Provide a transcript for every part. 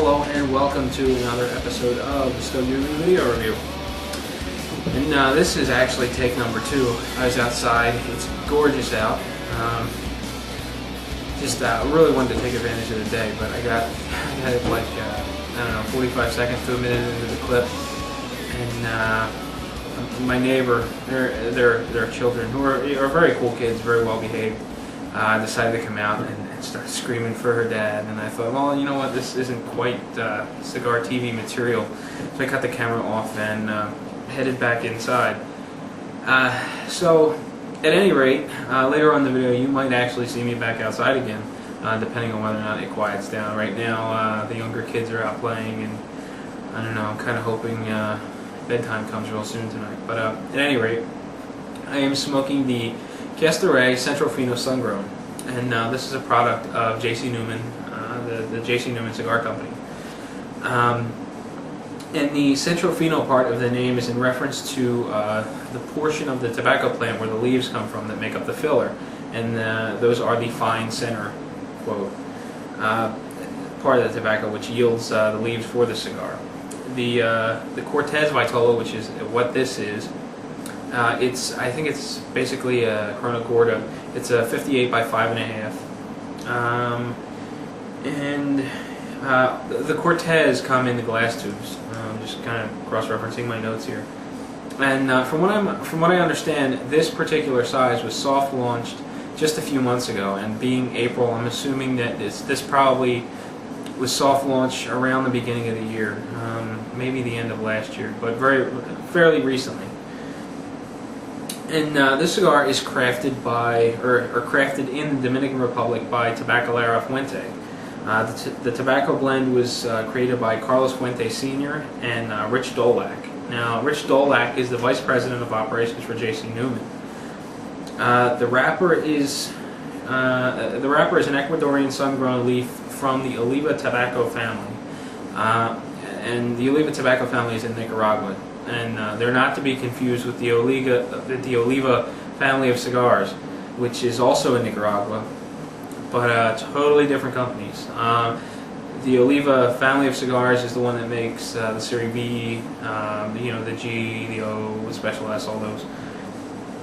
hello and welcome to another episode of the Stogie video review. And this is actually take number 2. I was outside. It's gorgeous out. Really wanted to take advantage of the day, but I had like I don't know, 45 seconds to a minute into the clip, and my neighbor, their children, who are very cool kids, very well behaved, decided to come out and start screaming for her dad. And I thought, well, you know what, this isn't quite cigar TV material. So I cut the camera off and headed back inside. So at any rate, later on in the video you might actually see me back outside again, depending on whether or not it quiets down. Right now the younger kids are out playing, and I don't know, I'm kind of hoping bedtime comes real soon tonight. But at any rate, I am smoking the Cuesta Centro Fino Sungrown, and this is a product of J.C. Newman, the J.C. Newman Cigar Company. And the Centro Fino part of the name is in reference to the portion of the tobacco plant where the leaves come from that make up the filler, and those are the fine center, quote, part of the tobacco which yields the leaves for the cigar. The Cortez Vitola, which is what this is, I think it's basically a Corona Gorda. It's a 58 by 5.5, and the Cortez come in the glass tubes. Just kind of cross-referencing my notes here. And from what I understand, this particular size was soft launched just a few months ago. And being April, I'm assuming that this probably was soft launched around the beginning of the year, maybe the end of last year, but fairly recently. And this cigar is crafted by, or crafted in the Dominican Republic by Tabacalera Fuente. The tobacco blend was created by Carlos Fuente Sr. and Rich Dolak. Now, Rich Dolak is the Vice President of Operations for J.C. Newman. The wrapper is an Ecuadorian sun-grown leaf from the Oliva tobacco family, and the Oliva tobacco family is in Nicaragua, and they're not to be confused with the Oliva family of cigars, which is also in Nicaragua, but totally different companies. The Oliva family of cigars is the one that makes the Series B, the G, the O, the Special S, all those.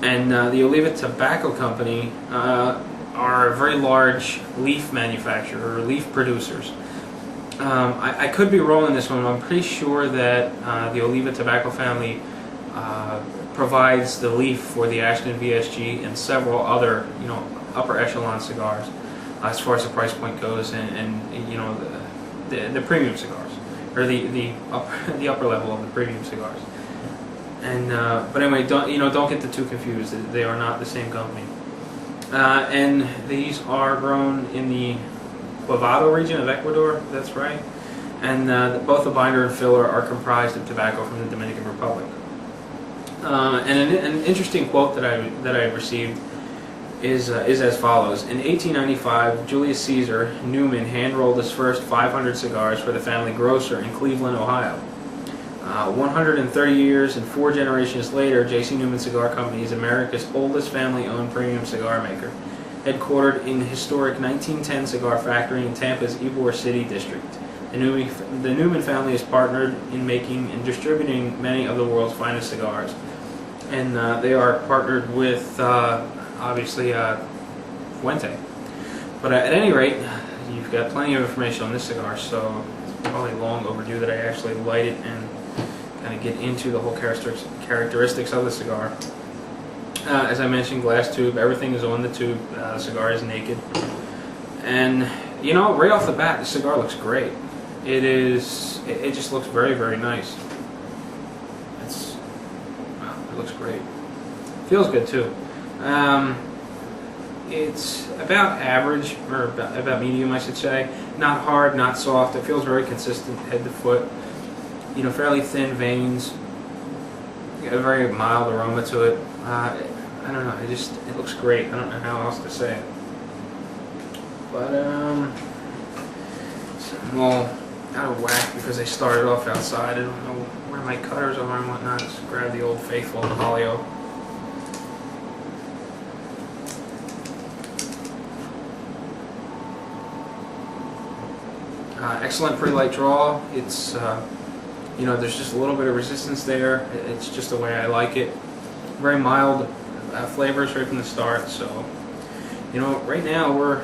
And the Oliva Tobacco Company are a very large leaf manufacturer, or leaf producers. I could be wrong on this one. I'm pretty sure that the Oliva Tobacco family provides the leaf for the Ashton VSG and several other, upper echelon cigars, as far as the price point goes, and the premium cigars, or the upper level of the premium cigars. And but anyway, don't get the two confused. They are not the same company. And these are grown in the Clavado region of Ecuador. That's right. And both the binder and filler are comprised of tobacco from the Dominican Republic. And an interesting quote that I received is as follows. In 1895, Julius Caesar Newman hand-rolled his first 500 cigars for the family grocer in Cleveland, Ohio. 130 years and 4 generations later, J.C. Newman Cigar Company is America's oldest family-owned premium cigar maker, headquartered in the historic 1910 cigar factory in Tampa's Ybor City district. The Newman family is partnered in making and distributing many of the world's finest cigars, and they are partnered with obviously Fuente. But at any rate, you've got plenty of information on this cigar, so it's probably long overdue that I actually light it and kind of get into the whole characteristics of the cigar. As I mentioned, glass tube, everything is on the tube, the cigar is naked. And, right off the bat, the cigar looks great. It just looks very, very nice. It looks great. Feels good too. It's about average, or about medium, I should say. Not hard, not soft. It feels very consistent head to foot. Fairly thin veins. A very mild aroma to it. I don't know. It looks great. I don't know how else to say it. But I'm all out of whack because I started off outside. I don't know where my cutters are and whatnot. Just grab the old faithful polio. Excellent pre-light draw. It's there's just a little bit of resistance there. It's just the way I like it. Very mild flavors right from the start. So right now we're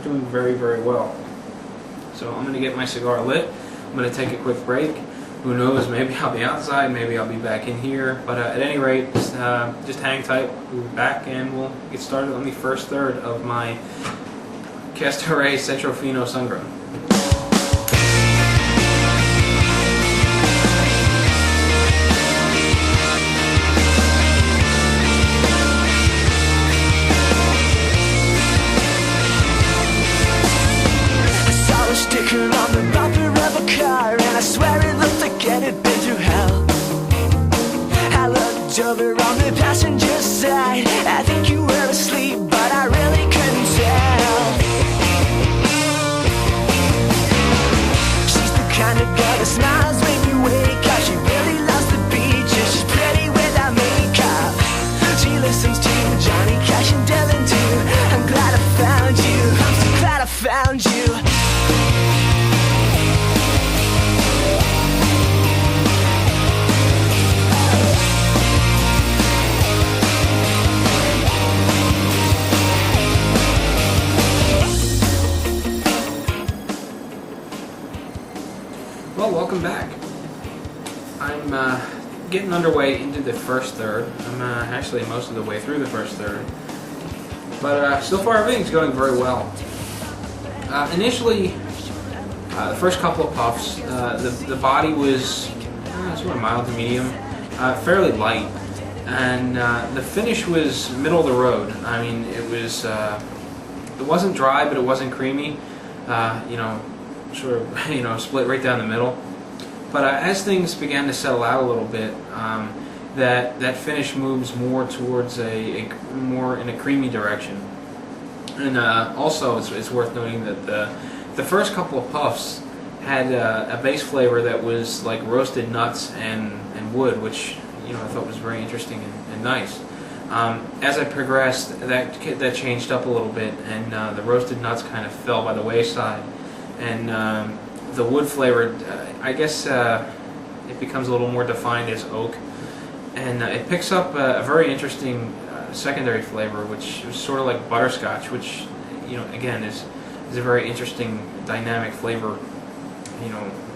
doing very, very well. So I'm going to get my cigar lit. I'm going to take a quick break. Who knows, maybe I'll be outside, maybe I'll be back in here. But at any rate, just hang tight. We'll be back and we'll get started on the first third of my Cuesta Centro Fino Sungrown. On the bumper of a car, and I swear it looked like it had been through hell. I looked over on the passenger side. I think you were asleep, but I really couldn't tell. She's the kind of girl that smiles when you wake up. She really loves the beach, and she's pretty without makeup. She listens to Johnny Cash and Dylan too. I'm glad I found you. I'm so glad I found you. Well, welcome back. I'm getting underway into the first third. I'm actually most of the way through the first third. But so far everything's going very well. Initially, the first couple of puffs, the body was sort of mild to medium, fairly light. And the finish was middle of the road. I mean, it wasn't dry, but it wasn't creamy. Sort of, split right down the middle. But as things began to settle out a little bit, that finish moves more towards more in a creamy direction. And also, it's worth noting that the first couple of puffs had a base flavor that was like roasted nuts and wood, which I thought was very interesting and nice. As I progressed, that changed up a little bit, and the roasted nuts kind of fell by the wayside. And the wood flavor, I guess it becomes a little more defined as oak. And it picks up a very interesting secondary flavor, which is sort of like butterscotch, which, again, is a very interesting dynamic flavor,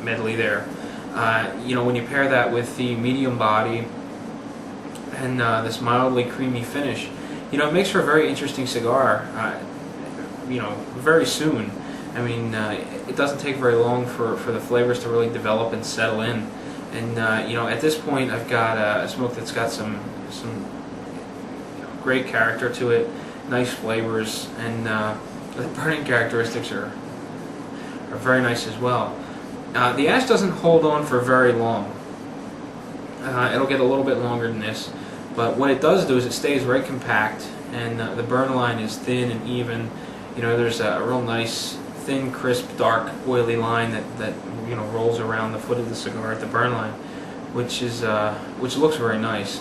medley there. When you pair that with the medium body and this mildly creamy finish, it makes for a very interesting cigar, very soon. I mean, it doesn't take very long for the flavors to really develop and settle in. And at this point, I've got a smoke that's got some great character to it, nice flavors, and the burning characteristics are very nice as well. The ash doesn't hold on for very long. It'll get a little bit longer than this, but what it does do is it stays very compact, and the burn line is thin and even. There's a real nice thin, crisp, dark, oily line that rolls around the foot of the cigar at the burn line, which looks very nice.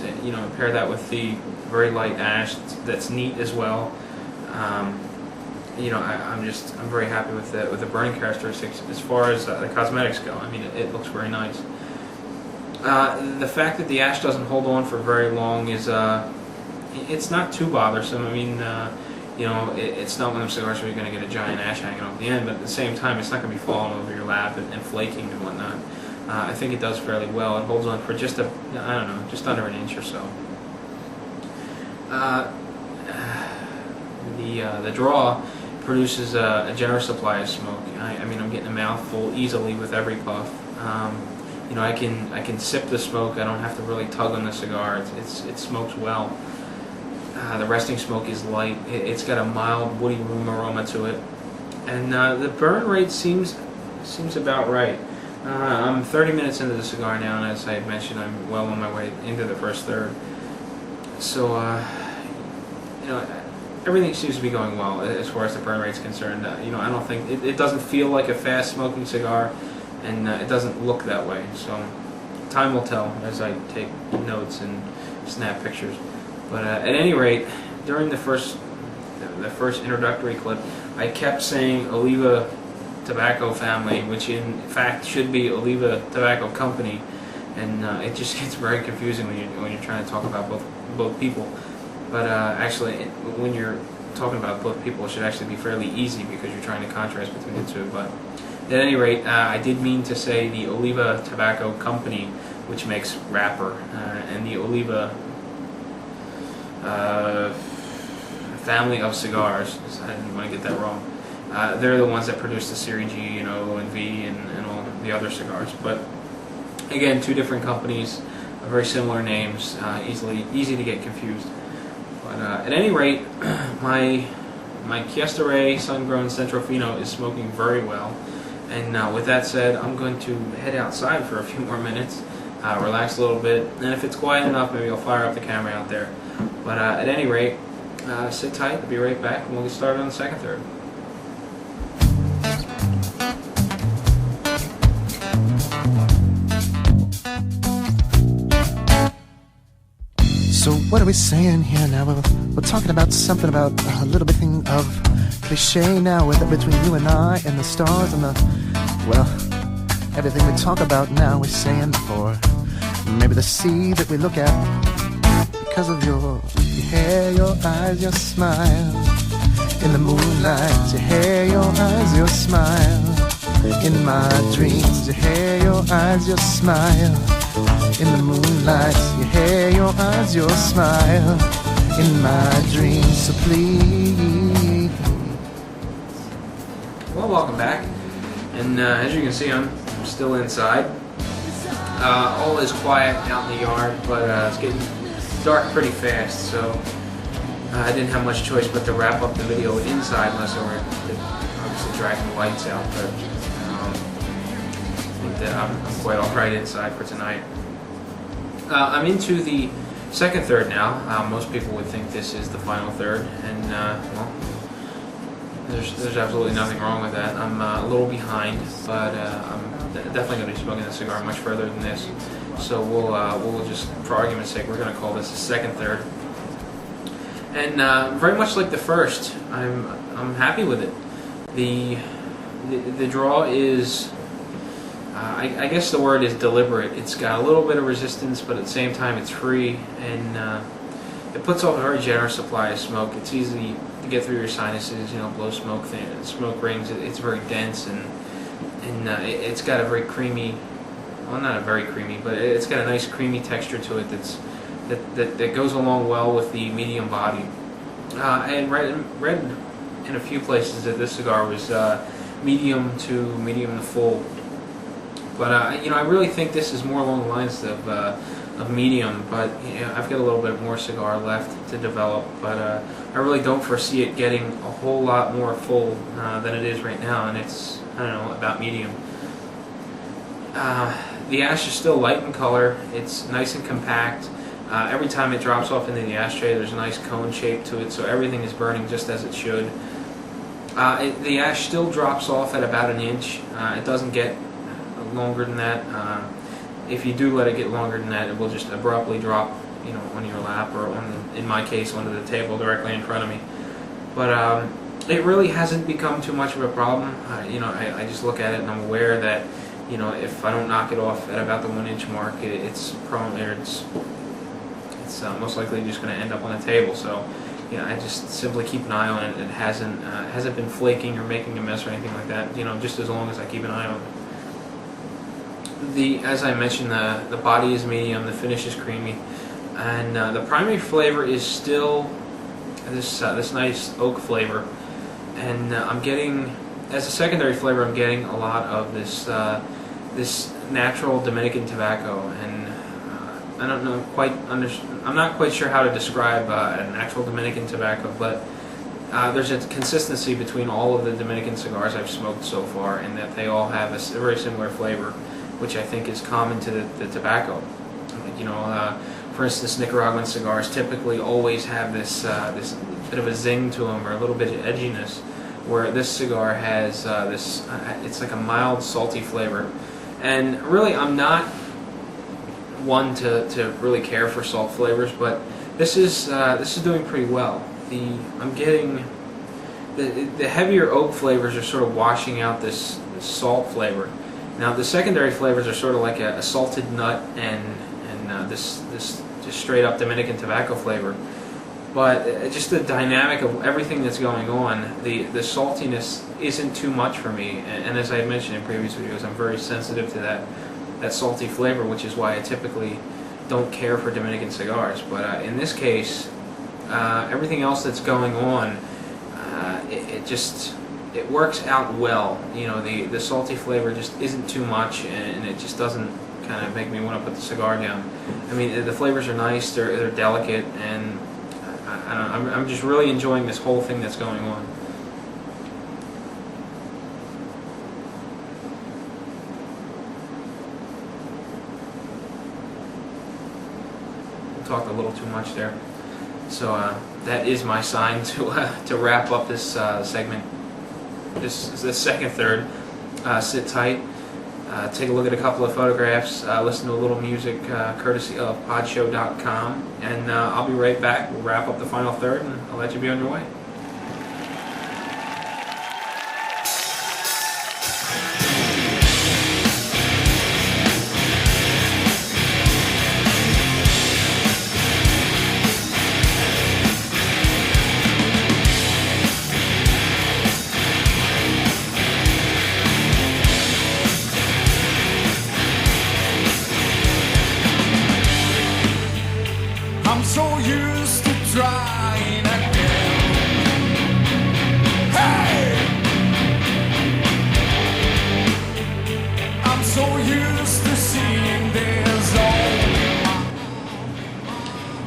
Pair that with the very light ash that's neat as well. I'm very happy with the burning characteristics as far as the cosmetics go. I mean, it looks very nice. The fact that the ash doesn't hold on for very long is it's not too bothersome. I mean, it's not one of those cigars where you're going to get a giant ash hanging off the end, but at the same time, it's not going to be falling over your lap and flaking and whatnot. I think it does fairly well. It holds on for just just under an inch or so. The draw produces a generous supply of smoke. I mean, I'm getting a mouthful easily with every puff. I can sip the smoke. I don't have to really tug on the cigar. It smokes well. The resting smoke is light. It's got a mild woody room aroma to it, and the burn rate seems about right. I'm 30 minutes into the cigar now, and as I had mentioned, I'm well on my way into the first third. So, everything seems to be going well as far as the burn rate's concerned. I don't think it doesn't feel like a fast smoking cigar, and it doesn't look that way. So, time will tell as I take notes and snap pictures. But at any rate, during the first introductory clip, I kept saying Oliva tobacco family, which in fact should be Oliva Tobacco Company, and it just gets very confusing when you're trying to talk about both people. But actually, when you're talking about both people, it should actually be fairly easy because you're trying to contrast between the two. But at any rate, I did mean to say the Oliva Tobacco Company, which makes wrapper, and the Oliva family of cigars. I didn't want to get that wrong. They're the ones that produce the Series G, O and V, and all the other cigars. But again, two different companies, very similar names, easy to get confused. But at any rate, my Cuesta Sungrown Centro Fino is smoking very well. And with that said, I'm going to head outside for a few more minutes, relax a little bit, and if it's quiet enough, maybe I'll fire up the camera out there. But at any rate, sit tight, I'll be right back, and we'll get started on the second third. So what are we saying here now? We're talking about something about a little bit of cliche now between you and I and the stars and well, everything we talk about now we're saying for maybe the sea that we look at because of your hair, your eyes, your smile in the moonlight, your hair, your eyes, your smile in my dreams, your hair, your eyes, your smile in the moonlight, your hair, your eyes, your smile in my dreams, so please. Well, welcome back, and as you can see, I'm still inside. All is quiet out in the yard, but it's getting dark pretty fast, so I didn't have much choice but to wrap up the video inside unless I were obviously dragging the lights out, but I think that I'm quite alright inside for tonight. I'm into the second third now. Most people would think this is the final third, and well, there's absolutely nothing wrong with that. I'm a little behind, but I'm definitely going to be smoking the cigar much further than this. So we'll just, for argument's sake, we're going to call this the second third. And very much like the first, I'm happy with it. The draw is, I guess the word is deliberate. It's got a little bit of resistance, but at the same time it's free, and it puts off a very generous supply of smoke. It's easy to get through your sinuses, blow smoke rings. It's very dense, and it's got a very creamy, well, not a very creamy, but it's got a nice creamy texture to it that goes along well with the medium body. And read in a few places that this cigar was medium to full. But I really think this is more along the lines of medium. But I've got a little bit more cigar left to develop. But I really don't foresee it getting a whole lot more full than it is right now. And it's, I don't know, about medium. The ash is still light in color. It's nice and compact. Every time it drops off into the ashtray, there's a nice cone shape to it, so everything is burning just as it should. The ash still drops off at about an inch. It doesn't get longer than that. If you do let it get longer than that, it will just abruptly drop, on your lap, or in my case, onto the table directly in front of me. But it really hasn't become too much of a problem. I just look at it and I'm aware that, if I don't knock it off at about the 1 inch mark, it's most likely just going to end up on the table. So, I just simply keep an eye on it. It hasn't been flaking or making a mess or anything like that. Just as long as I keep an eye on it. As I mentioned, the body is medium, the finish is creamy, and the primary flavor is still this nice oak flavor. And I'm getting, as a secondary flavor, I'm getting a lot of this natural Dominican tobacco, and I don't know I'm not quite sure how to describe a natural Dominican tobacco, but there's a consistency between all of the Dominican cigars I've smoked so far, in that they all have a very similar flavor, which I think is common to the tobacco. For instance, Nicaraguan cigars typically always have this bit of a zing to them, or a little bit of edginess, where this cigar has it's like a mild salty flavor. And really, I'm not one to really care for salt flavors, but this is doing pretty well. I'm getting the heavier oak flavors are sort of washing out this salt flavor. Now the secondary flavors are sort of like a salted nut and this just straight up Dominican tobacco flavor. But just the dynamic of everything that's going on, the saltiness isn't too much for me. And as I had mentioned in previous videos, I'm very sensitive to that salty flavor, which is why I typically don't care for Dominican cigars. But in this case, everything else that's going on, it works out well. You know, the salty flavor just isn't too much, and it just doesn't kind of make me want to put the cigar down. I mean, the flavors are nice, they're delicate, and I'm just really enjoying this whole thing that's going on. Talked a little too much there, so that is my sign to wrap up this segment. This is the second third. Sit tight. Take a look at a couple of photographs, listen to a little music courtesy of podshow.com, and I'll be right back. We'll wrap up the final third, and I'll let you be on your way. I'm so used to trying again. Hey! I'm so used to seeing there's only one.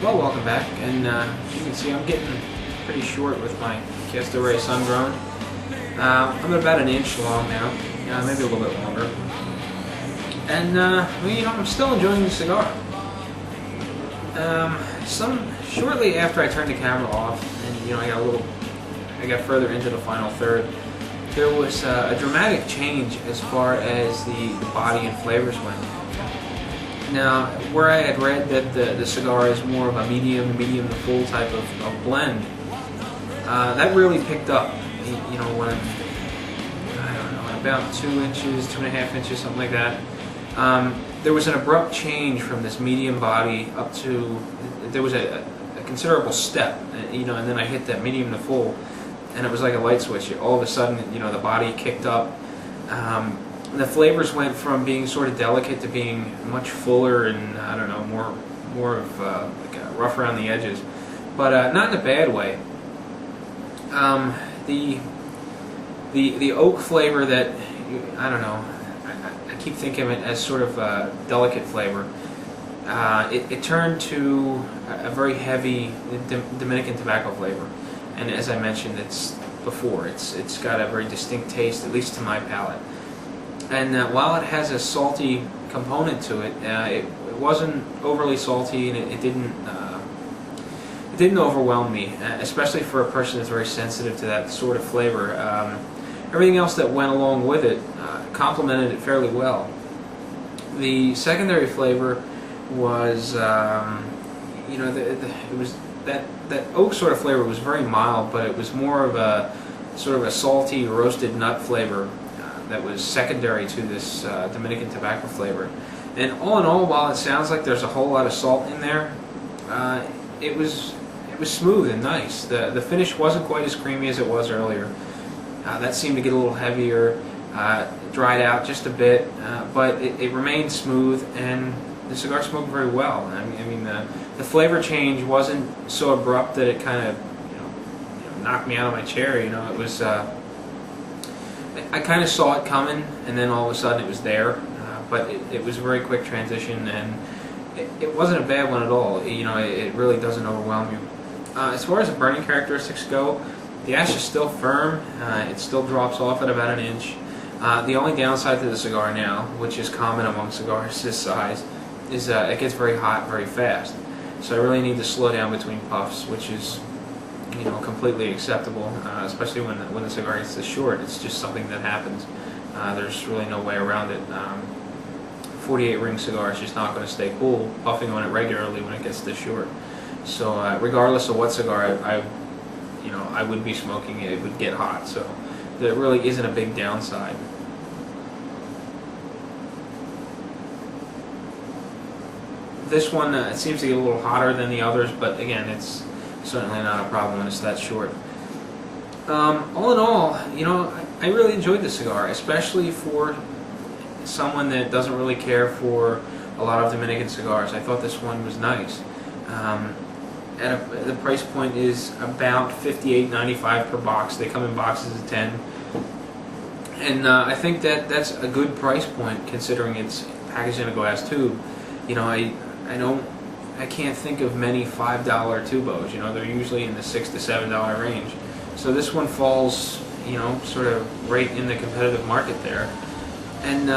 Well, welcome back, and as you can see, I'm getting pretty short with my Cuesta Sungrown. I'm about an inch long now, maybe a little bit longer. And well, you know, I'm still enjoying the cigar. Shortly after I turned the camera off, and you know, I got further into the final third, there was a dramatic change as far as the body and flavors went. Now, where I had read that the cigar is more of a medium to full type of blend, that really picked up. You know, when I don't know, about 2 inches, 2.5 inches, something like that. There was an abrupt change from this medium body up to, there was a considerable step, you know, and then I hit that medium to full, and it was like a light switch. All of a sudden, you know, the body kicked up. The flavors went from being sort of delicate to being much fuller and, I don't know, more of like rough around the edges, but not in a bad way. The oak flavor that, I don't know, I keep thinking of it as sort of a delicate flavor. It turned to a very heavy Dominican tobacco flavor, and as I mentioned, it's got a very distinct taste, at least to my palate. And while it has a salty component to it, it wasn't overly salty, and it didn't overwhelm me, especially for a person that's very sensitive to that sort of flavor. Everything else that went along with it complemented it fairly well. The secondary flavor was, you know, it was that oak sort of flavor was very mild, but it was more of a sort of a salty roasted nut flavor that was secondary to this Dominican tobacco flavor. And all in all, while it sounds like there's a whole lot of salt in there, it was smooth and nice. The finish wasn't quite as creamy as it was earlier. That seemed to get a little heavier, dried out just a bit, but it remained smooth, and the cigar smoked very well. I mean, the flavor change wasn't so abrupt that it kind of, you know, knocked me out of my chair. You know, it was. I kind of saw it coming, and then all of a sudden it was there. But it was a very quick transition, and it wasn't a bad one at all. You know, it really doesn't overwhelm you. As far as the burning characteristics go, the ash is still firm. It still drops off at about an inch. The only downside to the cigar now, which is common among cigars this size, is it gets very hot very fast. So I really need to slow down between puffs, which is, you know, completely acceptable, especially when the cigar gets this short. It's just something that happens. There's really no way around it. 48 ring cigar is just not going to stay cool puffing on it regularly when it gets this short. So regardless of what cigar I would be smoking it, it would get hot. So there really isn't a big downside. This one it seems to get a little hotter than the others, but again, it's certainly not a problem when it's that short. All in all, I really enjoyed the cigar, especially for someone that doesn't really care for a lot of Dominican cigars. I thought this one was nice. The price point is about $58.95 per box. They come in boxes of 10, and I think that's a good price point considering it's packaged in a glass tube. I can't think of many $5 tubos. They're usually in the $6 to $7 range. So this one falls, sort of right in the competitive market there. And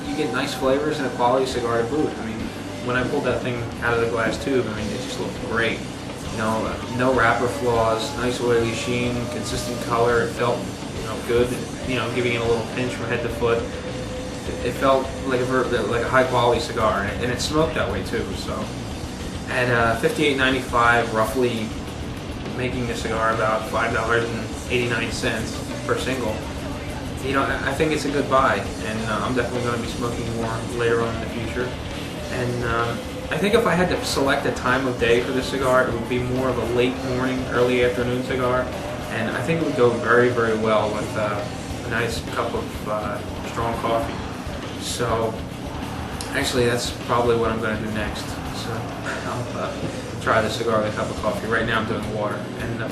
you get nice flavors and a quality cigar to boot. I mean, when I pulled that thing out of the glass tube, it just looked great. No wrapper flaws, nice oily sheen, consistent color. It felt, good. Giving it a little pinch from head to foot. It felt like a high quality cigar, and it smoked that way too. So at $58.95, roughly making the cigar about $5.89 per single. I think it's a good buy, and I'm definitely going to be smoking more later on in the future. And I think if I had to select a time of day for this cigar, it would be more of a late morning, early afternoon cigar, and I think it would go very, very well with a nice cup of strong coffee. So actually, that's probably what I'm going to do next. So I'll try the cigar with a cup of coffee. Right now I'm doing water.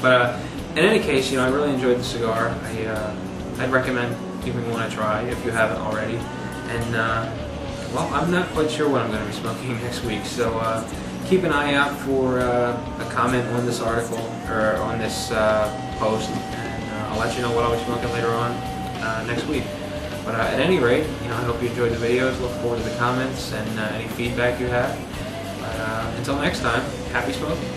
But in any case, I really enjoyed the cigar. I'd recommend giving one a try if you haven't already. And well, I'm not quite sure what I'm going to be smoking next week. So keep an eye out for a comment on this article or on this post, and I'll let you know what I'll be smoking later on next week. But at any rate, I hope you enjoyed the videos. Look forward to the comments and any feedback you have. But until next time, happy smoking.